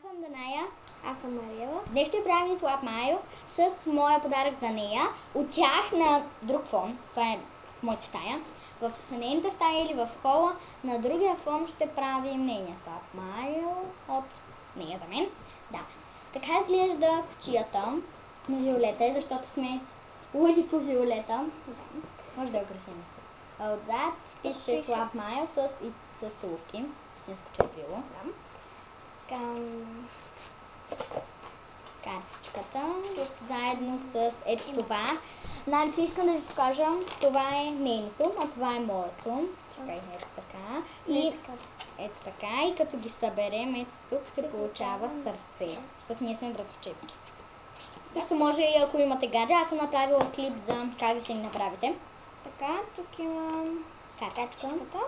съм Даная. Аз съм Мариела. Днес ще правим слаб Майо с моя подарък за нея. Учах на друг фон. Това е в моята стая. В нейната стая или в хола на другия фон ще правим нейния слаб Майо от нея за мен. Да. Така изглежда кутията на Виолета, защото сме луди по Виолета. Да. Може да я украсим. Отзад пише слаб Майо с лувки. Истинско червило. Да. Картичката заедно с ето това. Значи искам да ви покажа, това е нейното, а това е моето. Чакай, ето така. И ето така. И като ги съберем, ето тук се получава сърце. Защото ние сме братовчетки. Също може и ако имате гадже, аз съм направила клип за как да си ги направите. Така, тук имам картичката.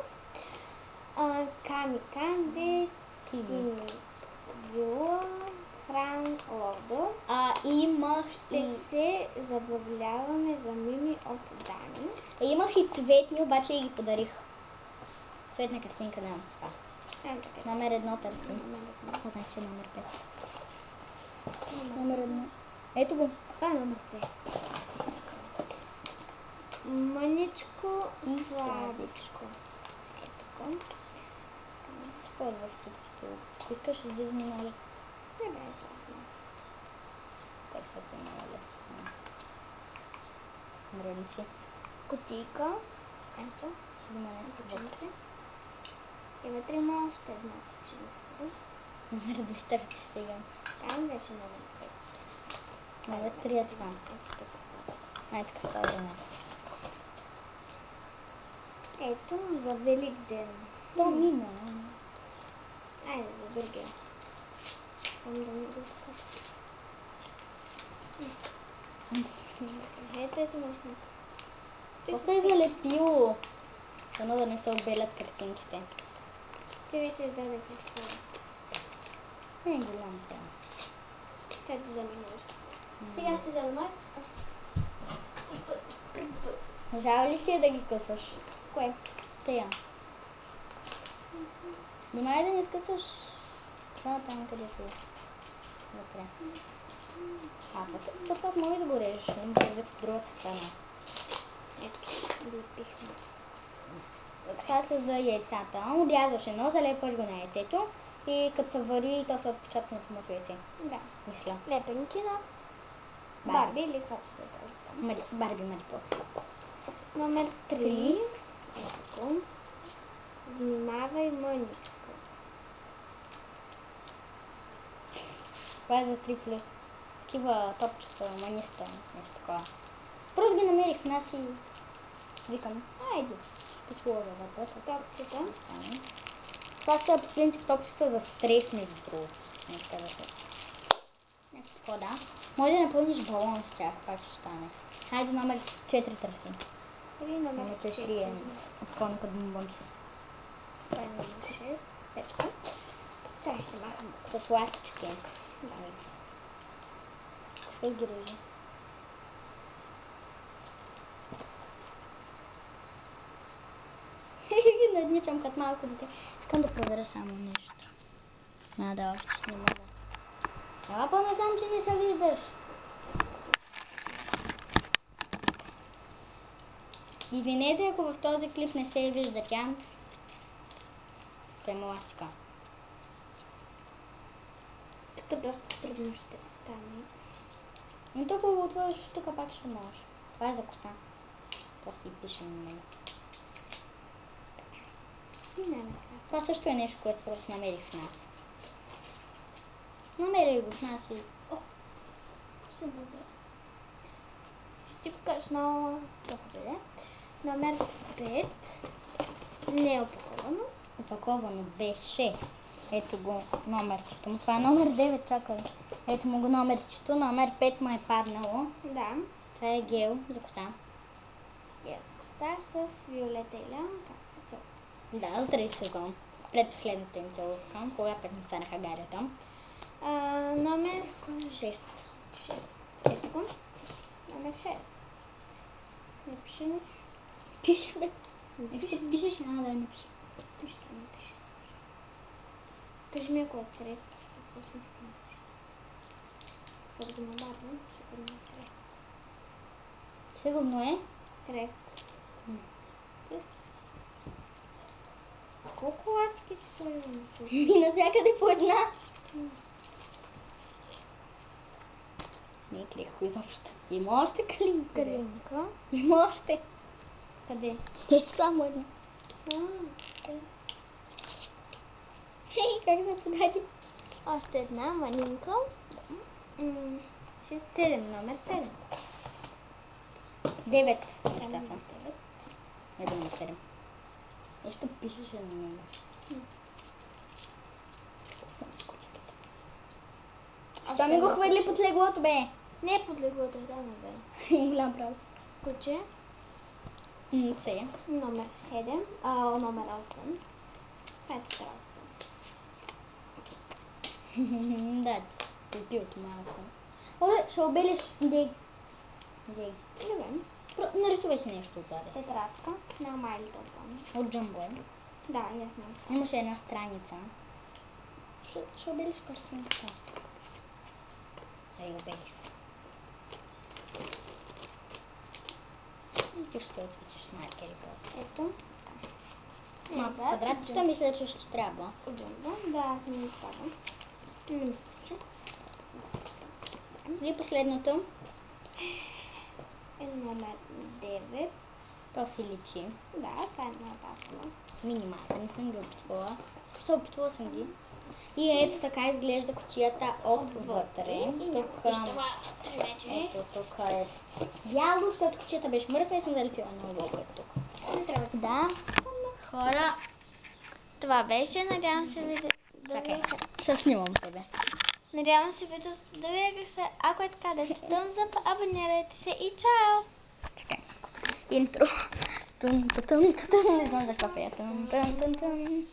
Ками Канде, Тини Вила, Фран Лордо. Имах Ще се забавляваме за Мими от Дани. Имах и цветни, обаче и ги подарих. Цветна картинка нямам това. Номер 1 търсим. Това значи номер 5. Номер 1. Ето го. Това е номер 2. Мъничко и сладичко. Ето го. Използвах стъцето. Искаш да излизаме на улица? Не бе, това. Търсете на улица. Мрънчи. Кутийка. Ето. Има нещо вътре. И вътре има още една кученица. Номер 2 търси сега. Там беше номер 5. Номер 3 е това. Ето тук са. Ето така са една. Ето за Велик ден. То мина. Айде за другия. Там да ми го скъса. Ето мощно. То се е залепило. Дано да не се обелят картинките. Ти вече издаде какво. Не е голям това. Чай да взема ножица. Сега ще взема ножица. Жал ли си е да ги късаш? Кое? Тея. Внимай да не скъсаш това там където е. Вътре. Път може да го режеш, но да е другата страна. Ето, лепихме. Това са за яйцата. Отрязваш едно, залепваш го на яйцето и като се вари, то се отпечатва на самото яйце. Да. Мисля. Лепенки на Барби или каквото да е. Барби Марипоса. Номер 3. Ето го. Внимавай мъничко. Това е за 3+. Такива топчета, маниста, нещо такова. Просто ги намерих в нас и викам, айде, ще сложа вътре. Топчета. Това са по принцип топчета за стрес, между другото. Нещо нещо такова, да. Може да напълниш балон с тях, пак ще стане. Хайде номер 4 търсим. Или номер 4 е отклон като бомбонче. Това е номер 6. Сетка. Чай ще махам. С ластички. Какво ги режи? Ги надничам като малко дете. Искам да проверя само нещо. Да, още не мога. Ела по-насам, че не се виждаш. Извинете, ако в този клип не се вижда тя. Това е ластика. Тук доста трудно ще стане. Но тук го отвориш, тук пак ще можеш. Това е за коса. После си пишем на него. Това също е нещо, което просто намерих в нас. Намерих го в нас и... О! Ще бъде. Ще ти покажа много доходе. Номер 5. Не е опаковано. Опаковано беше. Ето го номерчето. Това е номер 9, чакай. Ето му го номерчето. Номер 5 му е паднало. Да. Това е гел за коса. Гел за коса с Виолета и Лян. Да, за 30 секунд. Предпоследната им целувка, когато ми станаха гарята. Номер 6. 6. Ето го. Номер 6. Не пише нищо. Пише, бе. Пишеш, да, не пише. Нищо не пише. Кажи ми ако е трет. всъщност. Като го набавям, ще бъде крехко. Сигурно е. Крехко. Колко ластики си сложим? И навсякъде по една. Не е крехко изобщо. Има още калинка. Калинка. Има още. Къде? Е, само една. Къде? Хей, как да подади? Още една малинка. 7, номер 7. 9. Неща са. Не да номер 7. Нещо пишеше на номер. Това ми го хвърли под леглото, бе. Не под леглото, е там, бе. Голям празник. Куче. Те. Номер 7. Номер 8. 5 страница. Да, купилото малко. Оле, ще обелиш. Дей. Добре. Нарисувай си нещо отзаде. Тетрадка на My Little Pony. От Джамбо е. Да, ясно. Имаше една страница. Ще обелиш картинка. Ей, обелиш. И ти ще се отвичаш с маркери просто. Ето. Малко квадратчета мисля, че ще трябва. От Jumbo. Да, аз не изпадам. Не ми се случи. И последното. Е номер 9. То си личи. Да, това е една тафла. Минималка, не съм ги опитвала. Опитвала съм ги. И ето така изглежда кутията отвътре. Тук, ето тук е бяло, защото кутията беше мъртва и съм залепила на лого тук. Не трябва Да, хора. Това беше. Надявам се ви Чакай, ще снимам тебе. Надявам се видеото да ви е хареса. Ако е така, да се thumbs up, абонирайте се и чао! Чакай. Интро. Тун, тун, тун, тун. Не знам защо пея. Тун, тун, тун, тун.